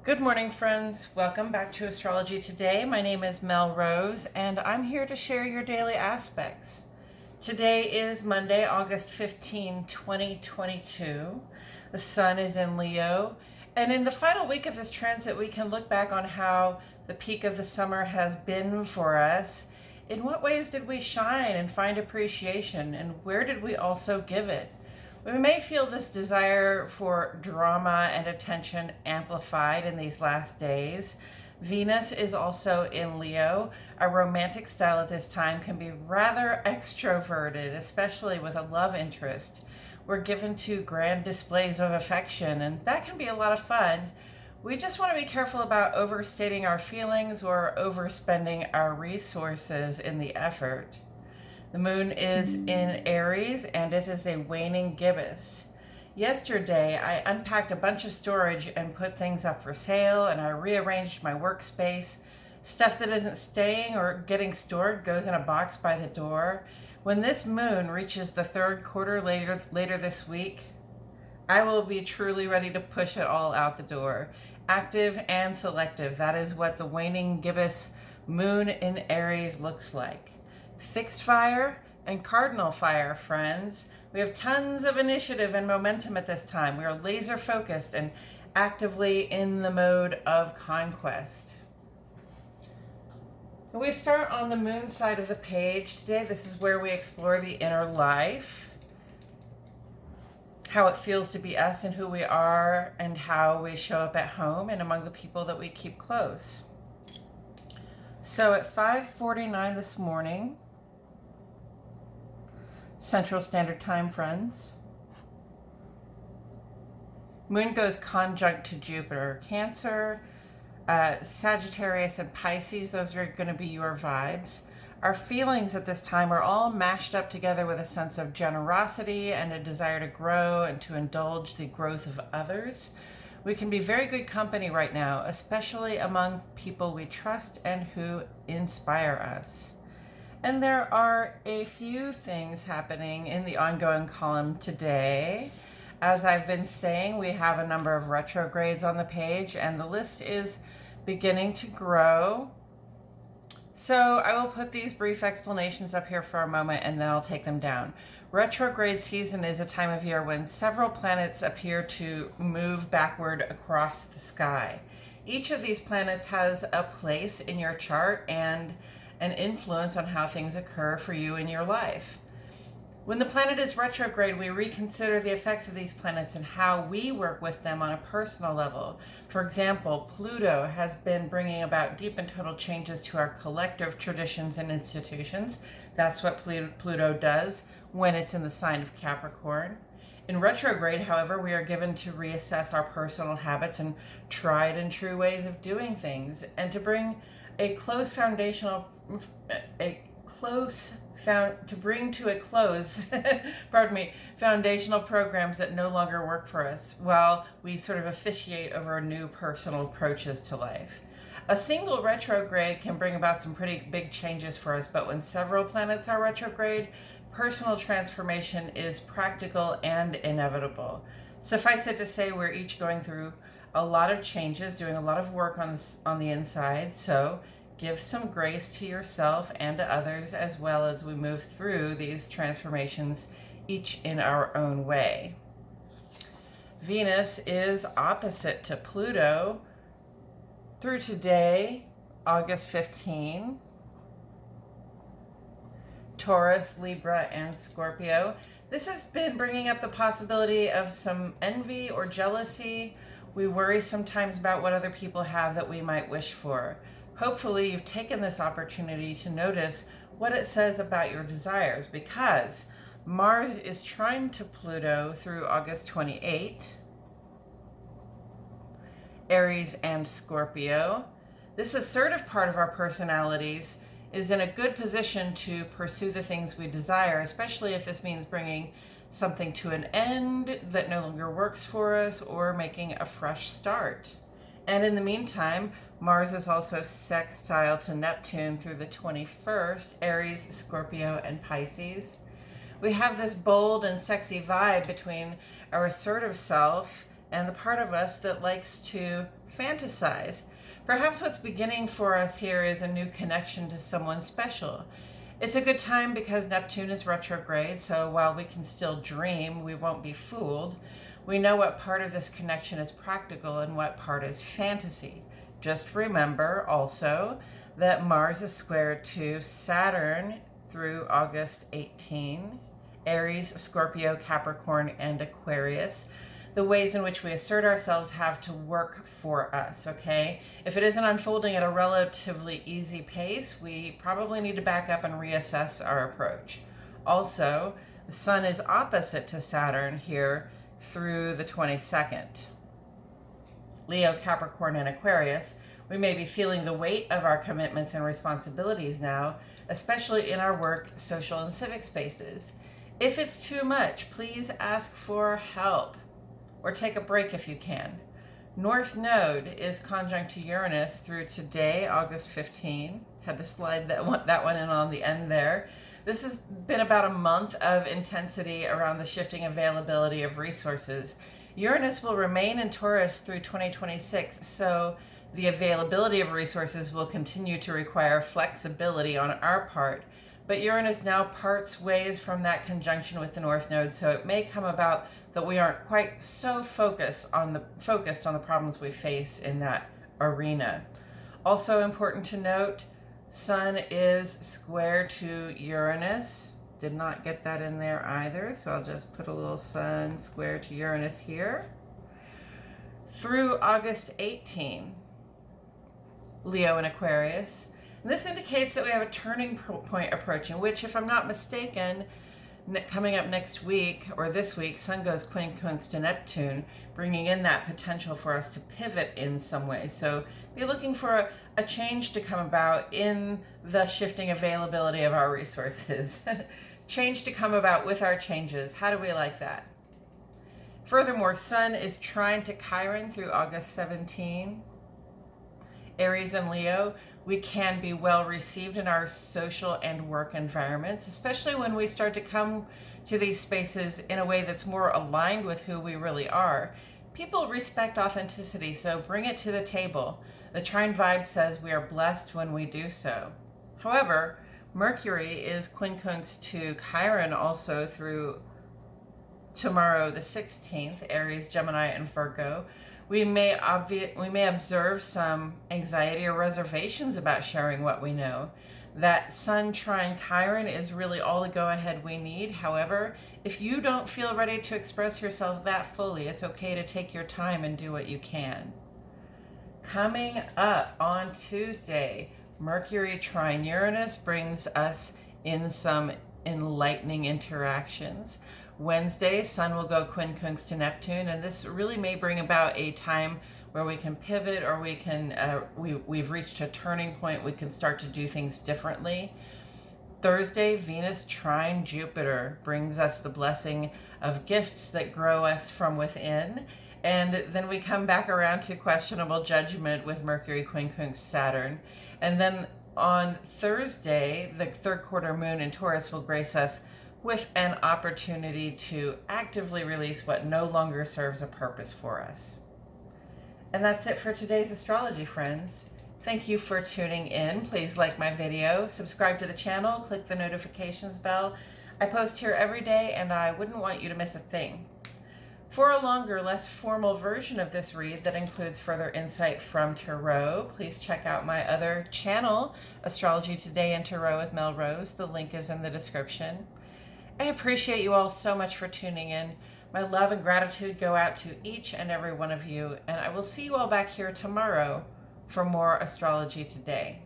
Good morning, friends. Welcome back to Astrology Today. My name is Mel Rose, and I'm here to share your daily aspects. Today is Monday, August 15, 2022. The sun is in Leo, and in the final week of this transit, we can look back on how the peak of the summer has been for us. In what ways did we shine and find appreciation, and where did we also give it? We may feel this desire for drama and attention amplified in these last days. Venus is also in Leo. Our romantic style at this time can be rather extroverted, especially with a love interest. We're given to grand displays of affection, and that can be a lot of fun. We just want to be careful about overstating our feelings or overspending our resources in the effort. The moon is in Aries, and it is a waning gibbous. Yesterday, I unpacked a bunch of storage and put things up for sale, and I rearranged my workspace. Stuff that isn't staying or getting stored goes in a box by the door. When this moon reaches the third quarter later this week, I will be truly ready to push it all out the door. Active and selective. That is what the waning gibbous moon in Aries looks like. Fixed fire and cardinal fire, friends. We have tons of initiative and momentum at this time. We are laser focused and actively in the mode of conquest. We start on the moon side of the page today. This is where we explore the inner life, how it feels to be us and who we are, and how we show up at home and among the people that we keep close. So at 5:49 this morning, Central Standard Time, friends, moon goes conjunct to Jupiter. Cancer, Sagittarius, and Pisces, those are going to be your vibes. Our feelings at this time are all mashed up together with a sense of generosity and a desire to grow and to indulge the growth of others. We can be very good company right now, especially among people we trust and who inspire us. And there are a few things happening in the ongoing column today. As I've been saying, we have a number of retrogrades on the page, and the list is beginning to grow. So I will put these brief explanations up here for a moment, and then I'll take them down. Retrograde season is a time of year when several planets appear to move backward across the sky. Each of these planets has a place in your chart and an influence on how things occur for you in your life. When the planet is retrograde, we reconsider the effects of these planets and how we work with them on a personal level. For example, Pluto has been bringing about deep and total changes to our collective traditions and institutions. That's what Pluto does when it's in the sign of Capricorn. In retrograde, however, we are given to reassess our personal habits and tried and true ways of doing things, and to bring to bring to a close foundational programs that no longer work for us while we sort of officiate over new personal approaches to life. A single retrograde can bring about some pretty big changes for us, but when several planets are retrograde, personal transformation is practical and inevitable. Suffice it to say, we're each going through a lot of changes, doing a lot of work on the inside, so give some grace to yourself and to others as well as we move through these transformations, each in our own way. Venus is opposite to Pluto through today, August 15. Taurus, Libra, and Scorpio. This has been bringing up the possibility of some envy or jealousy. We worry sometimes about what other people have that we might wish for. Hopefully you've taken this opportunity to notice what it says about your desires, because Mars is trine to Pluto through August 28, Aries and Scorpio. This assertive part of our personalities is in a good position to pursue the things we desire, especially if this means bringing something to an end that no longer works for us or making a fresh start. And in the meantime, Mars is also sextile to Neptune through the 21st, Aries, Scorpio, and Pisces. We have this bold and sexy vibe between our assertive self and the part of us that likes to fantasize. Perhaps what's beginning for us here is a new connection to someone special. It's a good time because Neptune is retrograde, so while we can still dream, we won't be fooled. We know what part of this connection is practical and what part is fantasy. Just remember also that Mars is squared to Saturn through August 18, Aries, Scorpio, Capricorn, and Aquarius. The ways in which we assert ourselves have to work for us, okay? If it isn't unfolding at a relatively easy pace, we probably need to back up and reassess our approach. Also, the Sun is opposite to Saturn here through the 22nd. Leo, Capricorn, and Aquarius, we may be feeling the weight of our commitments and responsibilities now, especially in our work, social, and civic spaces. If it's too much, please ask for help or take a break if you can. North Node is conjunct to Uranus through today, August 15. Had to slide that one in on the end there. This has been about a month of intensity around the shifting availability of resources. Uranus will remain in Taurus through 2026, so the availability of resources will continue to require flexibility on our part. But Uranus now parts ways from that conjunction with the North Node, so it may come about that we aren't quite so focused on the problems we face in that arena. Also important to note, Sun is square to Uranus. Did not get that in there either, so I'll just put a little Sun square to Uranus here. Through August 18, Leo and Aquarius. And this indicates that we have a turning point approaching, which, if I'm not mistaken, coming up next week, or this week, Sun goes quincunx to Neptune, bringing in that potential for us to pivot in some way. So be looking for a change to come about in the shifting availability of our resources. Change to come about with our changes. How do we like that? Furthermore, Sun is trine to Chiron through August 17. Aries and Leo, we can be well received in our social and work environments, especially when we start to come to these spaces in a way that's more aligned with who we really are. People respect authenticity, so bring it to the table. The trine vibe says we are blessed when we do so. However, Mercury is quincunx to Chiron also through tomorrow the 16th, Aries, Gemini, and Virgo. We may observe some anxiety or reservations about sharing what we know. That Sun trine Chiron is really all the go-ahead we need. However, if you don't feel ready to express yourself that fully, it's okay to take your time and do what you can. Coming up on Tuesday, Mercury trine Uranus brings us in some enlightening interactions. Wednesday, Sun will go quincunx to Neptune, and this really may bring about a time where we can pivot, or we can we've reached a turning point. We can start to do things differently. Thursday, Venus trine Jupiter brings us the blessing of gifts that grow us from within, and then we come back around to questionable judgment with Mercury quincunx Saturn, and then on Thursday, the third quarter moon in Taurus will grace us with an opportunity to actively release what no longer serves a purpose for us. And that's it for today's astrology, friends. Thank you for tuning in. Please like my video, subscribe to the channel, click the notifications bell. I post here every day, and I wouldn't want you to miss a thing. For a longer, less formal version of this read that includes further insight from Tarot, please check out my other channel, Astrology Today and Tarot with Mel Rose. The link is in the description. I appreciate you all so much for tuning in. My love and gratitude go out to each and every one of you, and I will see you all back here tomorrow for more Astrology Today.